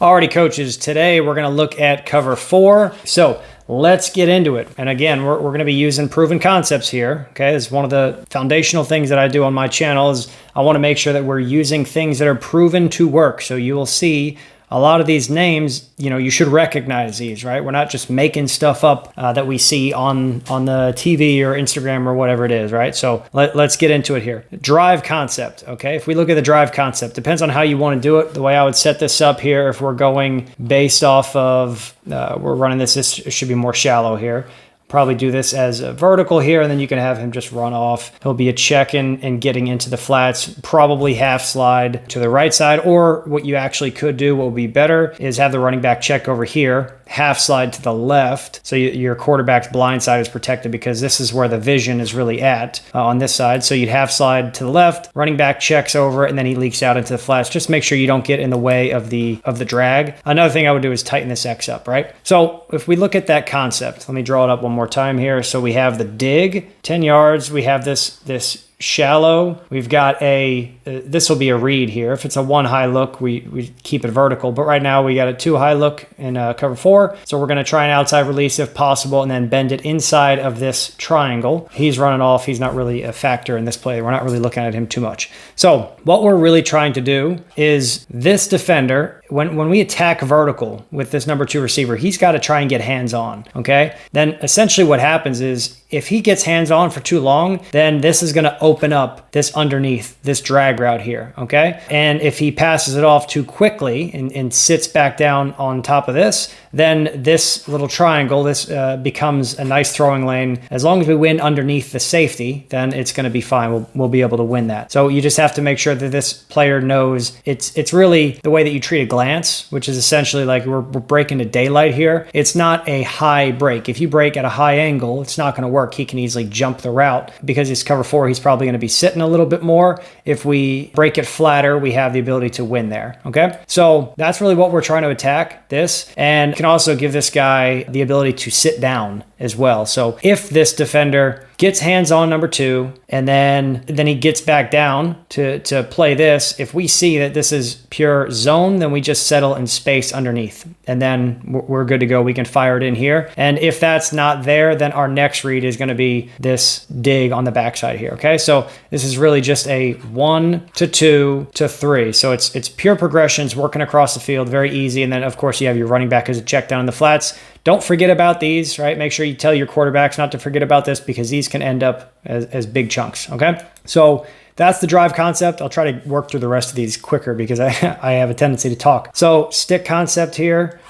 Alrighty, coaches, today we're going to look at cover 4. So let's get into it. And again, we're going to be using proven concepts here. Okay, it's one of the foundational things that I do on my channel is I want to make sure that we're using things that are proven to work. So you will see a lot of these names, you should recognize these, right? We're not just making stuff up that we see on the TV or Instagram or whatever it is, right? So let's get into it here. Drive concept, okay? If we look at the drive concept, depends on how you want to do it. The way I would set this up here, if we're going based off of, we're running this should be more shallow here. Probably do this as a vertical here, and then you can have him just run off. He'll be a check and getting into the flats, probably half slide to the right side, or what you actually could do, what would be better, is have the running back check over here, half slide to the left, so your quarterback's blind side is protected because this is where the vision is really at on this side. So you'd half slide to the left, running back checks over, and then he leaks out into the flats. Just make sure you don't get in the way of the drag. Another thing I would do is tighten this X up, right? So if we look at that concept, let me draw it up one more time here. So we have the dig, 10 yards. We have this shallow. We've got this will be a read here. If it's a 1 high look, we keep it vertical. But right now we got a 2 high look in cover 4. So we're going to try an outside release if possible and then bend it inside of this triangle. He's running off. He's not really a factor in this play. We're not really looking at him too much. So what we're really trying to do is this defender, when we attack vertical with this number 2 receiver, he's got to try and get hands on, okay? Then essentially what happens is if he gets hands on for too long, then this is going to open up this underneath, this drag route here, okay? And if he passes it off too quickly and sits back down on top of this, then this little triangle, this becomes a nice throwing lane. As long as we win underneath the safety, then it's going to be fine. We'll be able to win that. So you just have to make sure that this player knows it's really the way that you treat a glance, which is essentially like we're breaking to daylight here. It's not a high break. If you break at a high angle, it's not going to work. He can easily jump the route. Because he's cover 4, he's probably going to be sitting a little bit more. If we break it flatter, we have the ability to win there, okay? So that's really what we're trying to attack, this. And can also give this guy the ability to sit down as well. So if this defender gets hands on number 2 and then he gets back down to play this, if we see that this is pure zone, then we just settle in space underneath and then we're good to go. We can fire it in here. And if that's not there, then our next read is going to be this dig on the backside here, okay? So this is really just a 1 to 2 to 3. So it's pure progressions working across the field, very easy. And then of course you have your running back as a check down in the flats. Don't forget about these, right? Make sure you tell your quarterbacks not to forget about this because these can end up as big chunks, okay? So that's the drive concept. I'll try to work through the rest of these quicker because I have a tendency to talk. So stick concept here.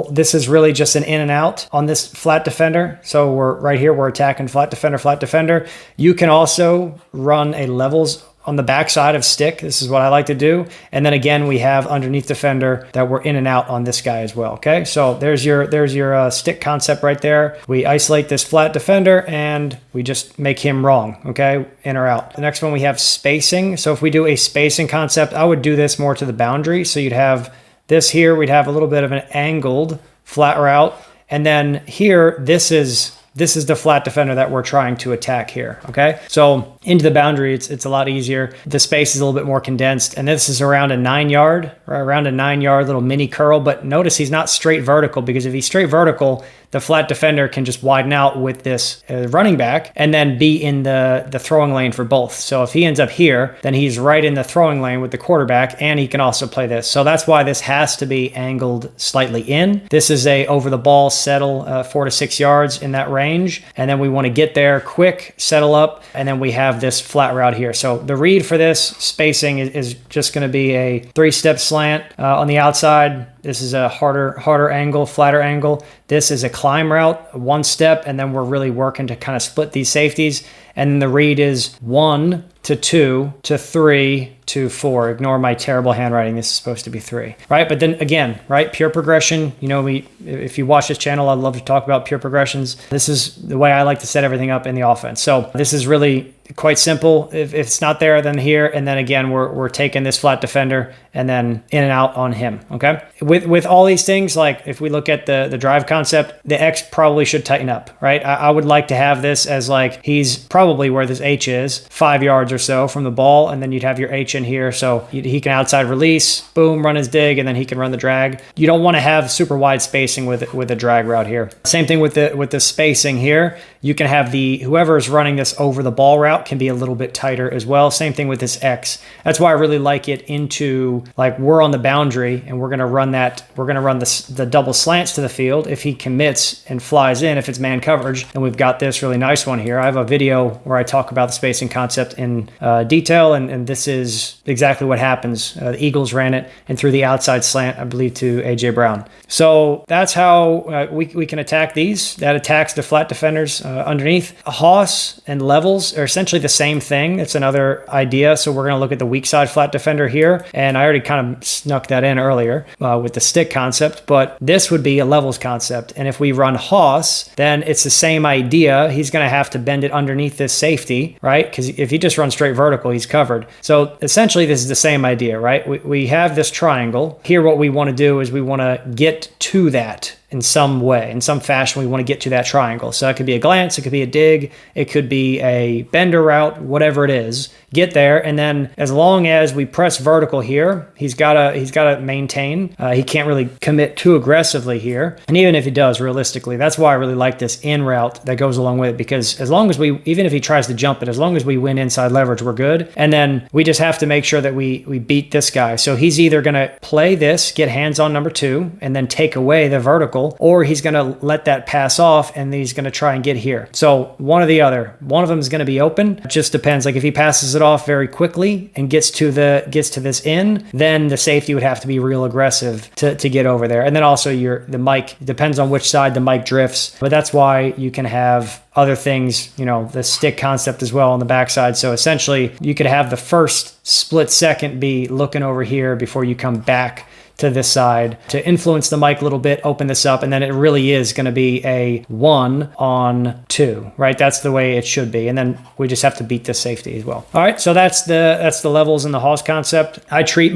This is really just an in and out on this flat defender. So we're attacking flat defender. You can also run a levels on the backside of stick. This is what I like to do. And then again, we have underneath defender that we're in and out on this guy as well. Okay. So there's your stick concept right there. We isolate this flat defender and we just make him wrong. Okay. In or out. The next one we have spacing. So if we do a spacing concept, I would do this more to the boundary. So you'd have this here, we'd have a little bit of an angled flat route. And then here, this is the flat defender that we're trying to attack here, okay? So into the boundary, it's a lot easier. The space is a little bit more condensed, and this is around a 9 yard, right? Around a 9 yard little mini curl, but notice he's not straight vertical because if he's straight vertical, the flat defender can just widen out with this running back and then be in the throwing lane for both. So if he ends up here, then he's right in the throwing lane with the quarterback and he can also play this. So that's why this has to be angled slightly in. This is a over the ball settle 4 to 6 yards in that range. And then we want to get there quick, settle up, and then we have this flat route here. So the read for this spacing is just going to be a 3-step slant on the outside. This is a harder angle, flatter angle. This is a climb route, 1 step, and then we're really working to kind of split these safeties. And then the read is 1 to 2 to 3 to 4. Ignore my terrible handwriting. This is supposed to be 3, right? But then again, right? Pure progression. If you watch this channel, I'd love to talk about pure progressions. This is the way I like to set everything up in the offense. So this is really quite simple. If it's not there, then here. And then again, we're taking this flat defender and then in and out on him, okay? With all these things, like if we look at the drive concept, the X probably should tighten up, right? I would like to have this as like he's probably probably where this H is, 5 yards or so from the ball, and then you'd have your H in here. So he can outside release, boom, run his dig, and then he can run the drag. You don't want to have super wide spacing with a drag route here. Same thing with the spacing here. You can have whoever is running this over the ball route can be a little bit tighter as well. Same thing with this X. That's why I really like it into, like, we're on the boundary and we're going to run the double slants to the field. If he commits and flies in, if it's man coverage, then we've got this really nice one here. I have a video where I talk about the spacing concept in detail, and this is exactly what happens. The Eagles ran it and threw the outside slant, I believe, to A.J. Brown. So that's how we can attack these. That attacks the flat defenders underneath. Hoss and levels are essentially the same thing. It's another idea. So we're going to look at the weak side flat defender here. And I already kind of snuck that in earlier with the stick concept, but this would be a levels concept. And if we run Hoss, then it's the same idea. He's going to have to bend it underneath this safety, right? Because if he just runs straight vertical, he's covered. So essentially this is the same idea, right? We have this triangle. Here what we want to do is we want to get to that in some way, in some fashion. We want to get to that triangle. So it could be a glance, it could be a dig, it could be a bender route, whatever it is. Get there, and then as long as we press vertical here, he's gotta maintain. He can't really commit too aggressively here. And even if he does, realistically, that's why I really like this in route that goes along with it, because as long as even if he tries to jump it, as long as we win inside leverage, we're good. And then we just have to make sure that we beat this guy. So he's either gonna play this, get hands on number 2, and then take away the vertical, or he's going to let that pass off and he's going to try and get here. So one or the other. One of them is going to be open. It just depends. Like if he passes it off very quickly and gets to this in, then the safety would have to be real aggressive to get over there. And then also the mic depends on which side the mic drifts, but that's why you can have other things, the stick concept as well on the backside. So essentially you could have the first split second be looking over here before you come back to this side to influence the mic a little bit, open this up, and then it really is going to be a 1-on-2, right? That's the way it should be. And then we just have to beat this safety as well. All right, so that's the levels in the Hoss concept. I treat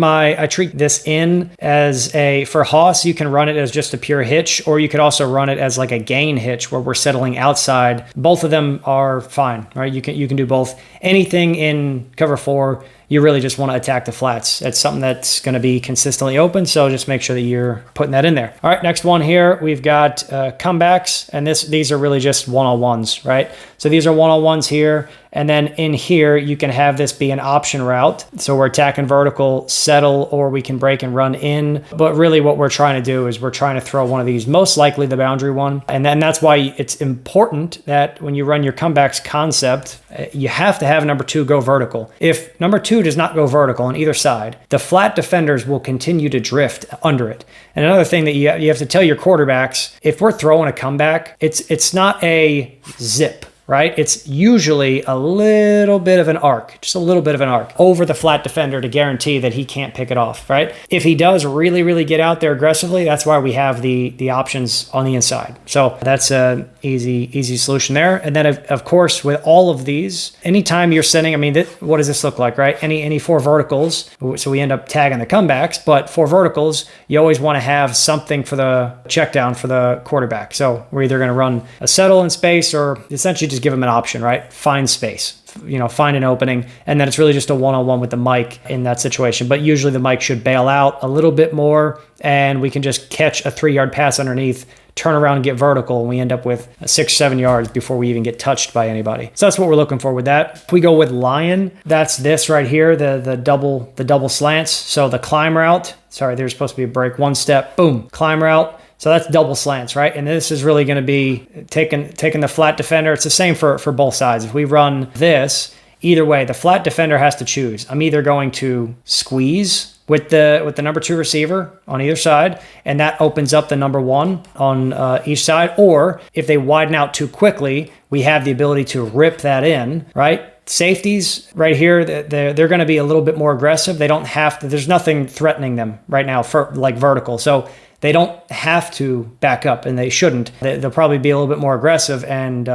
this in as for Hoss, you can run it as just a pure hitch, or you could also run it as like a gain hitch where we're settling outside. Both of them are fine, right? You can do both. Anything in cover 4, you really just want to attack the flats. It's something that's going to be consistently open, so just make sure that you're putting that in there. All right, next one here, we've got comebacks, and these are really just one-on-ones, right? So these are one-on-ones here, and then in here, you can have this be an option route. So we're attacking vertical, settle, or we can break and run in. But really what we're trying to do is we're trying to throw one of these, most likely the boundary one. And then that's why it's important that when you run your comebacks concept, you have to have number 2 go vertical. If number 2 does not go vertical on either side, the flat defenders will continue to drift under it. And another thing that you have to tell your quarterbacks, if we're throwing a comeback, it's not a zip, right? It's usually a little bit of an arc, just a little bit of an arc over the flat defender to guarantee that he can't pick it off, right? If he does really, really get out there aggressively, that's why we have the options on the inside. So that's an easy solution there. And then of course, with all of these, anytime you're sending, what does this look like, right? Any 4 verticals, so we end up tagging the comebacks, but 4 verticals, you always want to have something for the check down for the quarterback. So we're either going to run a settle in space or essentially just give them an option, right? Find space, find an opening. And then it's really just a one-on-one with the mic in that situation. But usually the mic should bail out a little bit more and we can just catch a 3-yard pass underneath, turn around and get vertical, and we end up with 6-7 yards before we even get touched by anybody. So that's what we're looking for with that. If we go with lion, that's this right here, the double slants. So the climb route, there's supposed to be a break, 1 step, boom, climb route. So that's double slants, right? And this is really going to be taking the flat defender. It's the same for both sides. If we run this, either way, the flat defender has to choose. I'm either going to squeeze with the number 2 receiver on either side, and that opens up the number 1 on each side. Or if they widen out too quickly, we have the ability to rip that in, right? Safeties right here, they're going to be a little bit more aggressive. They don't have to, there's nothing threatening them right now for like vertical. So they don't have to back up, and they shouldn't. They'll probably be a little bit more aggressive, and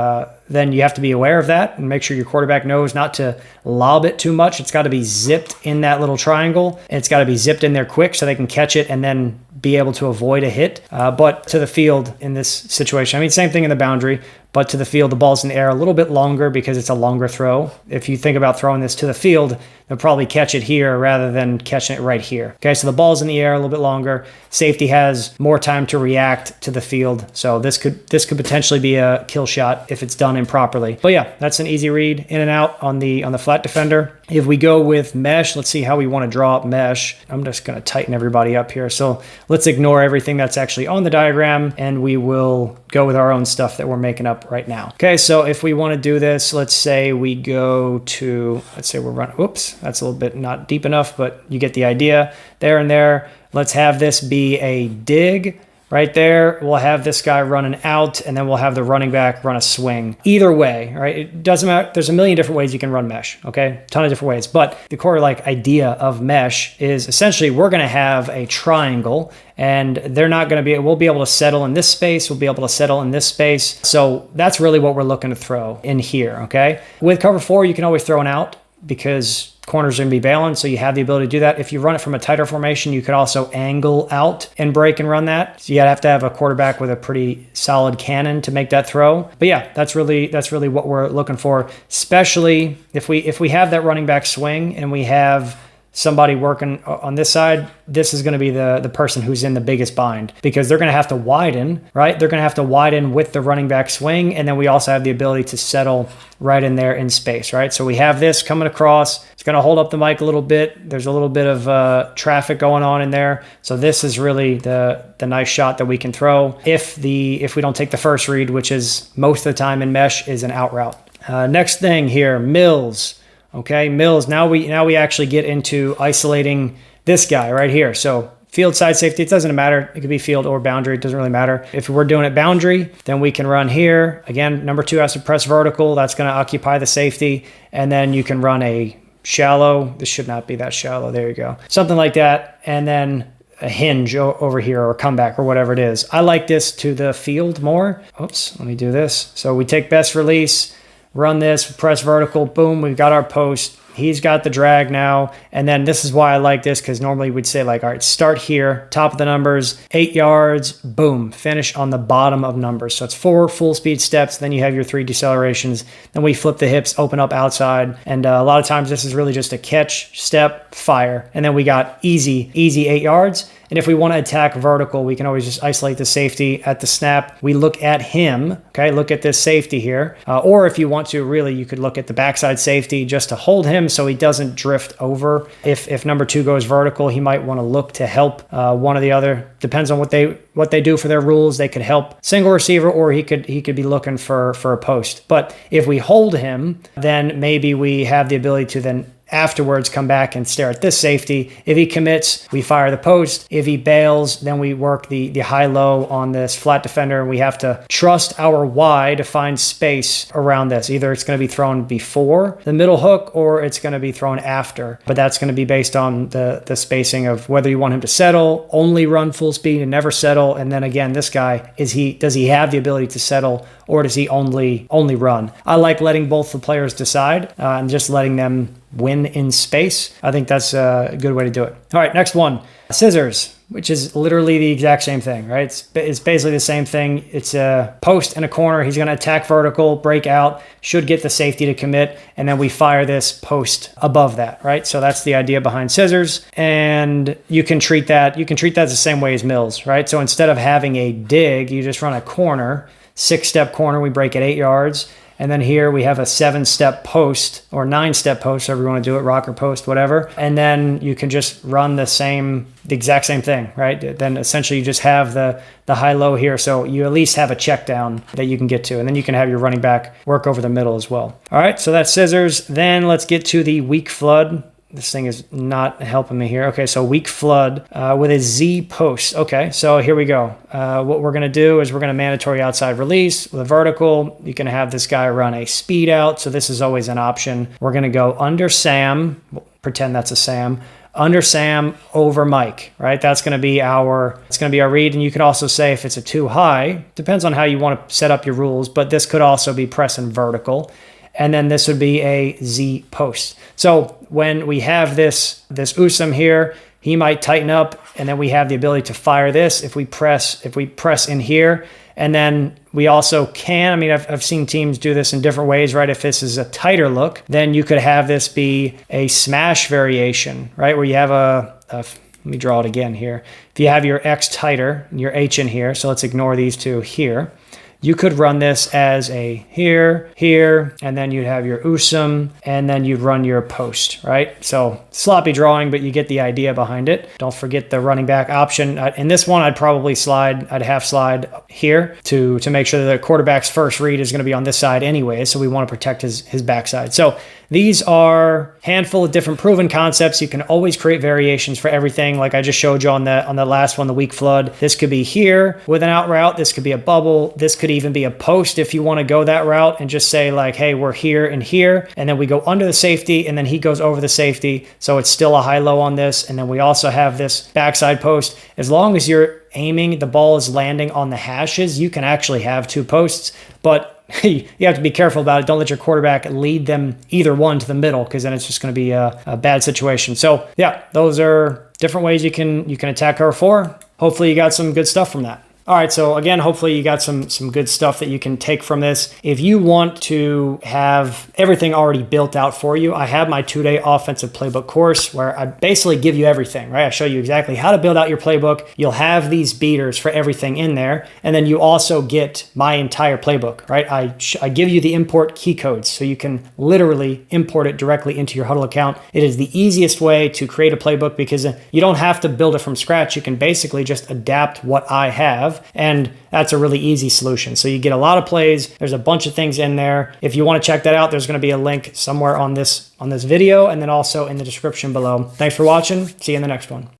then you have to be aware of that and make sure your quarterback knows not to lob it too much. It's got to be zipped in that little triangle, and it's got to be zipped in there quick so they can catch it and then be able to avoid a hit. But to the field in this situation, I mean, same thing in the boundary, but to the field, the ball's in the air a little bit longer because it's a longer throw. If you think about throwing this to the field, they'll probably catch it here rather than catching it right here. Okay, so the ball's in the air a little bit longer. Safety has more time to react to the field. So this could potentially be a kill shot if it's done improperly. But yeah, that's an easy read in and out on the flat defender. If we go with mesh, let's see how we want to draw up mesh. I'm just going to tighten everybody up here. So let's ignore everything that's actually on the diagram, and we will go with our own stuff that we're making up right now. Okay, so if we want to do this, let's say we go to, let's say we're running, whoops, that's a little bit not deep enough, but you get the idea there and there. Let's have this be a dig. Right there, we'll have this guy running out, and then we'll have the running back run a swing. Either way, right? It doesn't matter. There's a million different ways you can run mesh, okay? Ton of different ways. But the core idea of mesh is essentially we're going to have a triangle, and they're not going to be, we'll be able to settle in this space. We'll be able to settle in this space. So that's really what we're looking to throw in here, okay? With cover 4, you can always throw an out because corners are going to be balanced, so you have the ability to do that. If you run it from a tighter formation, you could also angle out and break and run that. So you have to have a quarterback with a pretty solid cannon to make that throw. But yeah, that's really what we're looking for, especially if we have that running back swing and we have somebody working on this side. This is going to be the person who's in the biggest bind because they're going to have to widen, right? They're going to have to widen with the running back swing, and then we also have the ability to settle right in there in space, right? So we have this coming across. It's going to hold up the mic a little bit. There's a little bit of traffic going on in there. So this is really the nice shot that we can throw if we don't take the first read, which is most of the time in mesh is an out route. Next thing here, mills. Okay, mills. Now we actually get into isolating this guy right here. So field side safety, it doesn't matter. It could be field or boundary. It doesn't really matter. If we're doing it boundary, then we can run here. Again, number 2 has to press vertical. That's going to occupy the safety. And then you can run a shallow. This should not be that shallow. There you go. Something like that. And then a hinge over here or a comeback or whatever it is. I like this to the field more. Oops, let me do this. So we take best release, run this, press vertical, boom, we've got our post. He's got the drag now. And then this is why I like this, because normally we'd say all right, start here, top of the numbers, 8 yards, boom, finish on the bottom of numbers. So it's 4 full speed steps. Then you have your 3 decelerations. Then we flip the hips, open up outside. And a lot of times this is really just a catch, step, fire. And then we got easy 8 yards. And if we want to attack vertical, we can always just isolate the safety at the snap. We look at him, okay? Look at this safety here. Or if you want to, really, you could look at the backside safety just to hold him so he doesn't drift over. If number 2 goes vertical, he might want to look to help one or the other. Depends on what they do for their rules. They could help single receiver, or he could be looking for a post. But if we hold him, then maybe we have the ability to then afterwards come back and stare at this safety. If he commits, we fire the post. If he bails, then we work the high-low on this flat defender, and we have to trust our Y to find space around this. Either it's going to be thrown before the middle hook or it's going to be thrown after. But that's going to be based on the spacing of whether you want him to settle, only run full speed and never settle. And then again, this guy, does he have the ability to settle, or does he only run? I like letting both the players decide and just letting them win in space. I think that's a good way to do it. All right, next one, scissors, which is literally the exact same thing, right? It's basically the same thing. It's a post and a corner. He's going to attack vertical, break out, should get the safety to commit, and then we fire this post above that, right? So that's the idea behind scissors, and you can treat that the same way as mills, right? So instead of having a dig, you just run a corner, 6-step corner, we break at 8 yards. And then here we have a 7-step post or 9-step post, however you want to do it, rocker post, whatever. And then you can just run the exact same thing, right? Then essentially you just have the high-low here. So you at least have a check down that you can get to. And then you can have your running back work over the middle as well. All right, so that's scissors. Then let's get to the weak flood. This thing is not helping me here. Okay, so weak flood with a Z post. Okay, so here we go. What we're going to do is we're going to mandatory outside release with a vertical. You can have this guy run a speed out. So this is always an option. We're going to go under Sam. Pretend that's a Sam. Under Sam, over Mike, right? It's going to be our read. And you could also say if it's a too high, depends on how you want to set up your rules, but this could also be pressing vertical. And then this would be a Z post. So when we have this USM here, he might tighten up, and then we have the ability to fire this if we press in here. And then we also can, I mean, I've seen teams do this in different ways, right? If this is a tighter look, then you could have this be a smash variation, right? Where you have let me draw it again here. If you have your X tighter and your H in here, so let's ignore these two here. You could run this as a here, here, and then you'd have your USM, and then you'd run your post, right? So sloppy drawing, but you get the idea behind it. Don't forget the running back option. In this one, I'd probably I'd half slide here to make sure that the quarterback's first read is going to be on this side anyway, so we want to protect his backside. So these are a handful of different proven concepts. You can always create variations for everything. Like I just showed you on the last one, the weak flood. This could be here with an out route. This could be a bubble. This could even be a post if you want to go that route and just say like, hey, we're here and here. And then we go under the safety and then he goes over the safety. So it's still a high-low on this. And then we also have this backside post. As long as you're aiming, the ball is landing on the hashes, you can actually have two posts, but you have to be careful about it. Don't let your quarterback lead them either one to the middle, because then it's just going to be a bad situation. So yeah, those are different ways you can attack cover 4. Hopefully you got some good stuff from that. All right, so again, hopefully you got some good stuff that you can take from this. If you want to have everything already built out for you, I have my 2-day offensive playbook course where I basically give you everything, right? I show you exactly how to build out your playbook. You'll have these beaters for everything in there. And then you also get my entire playbook, right? I give you the import key codes so you can literally import it directly into your Huddle account. It is the easiest way to create a playbook because you don't have to build it from scratch. You can basically just adapt what I have. And that's a really easy solution. So you get a lot of plays. There's a bunch of things in there. If you want to check that out, there's going to be a link somewhere on this video and then also in the description below. Thanks for watching. See you in the next one.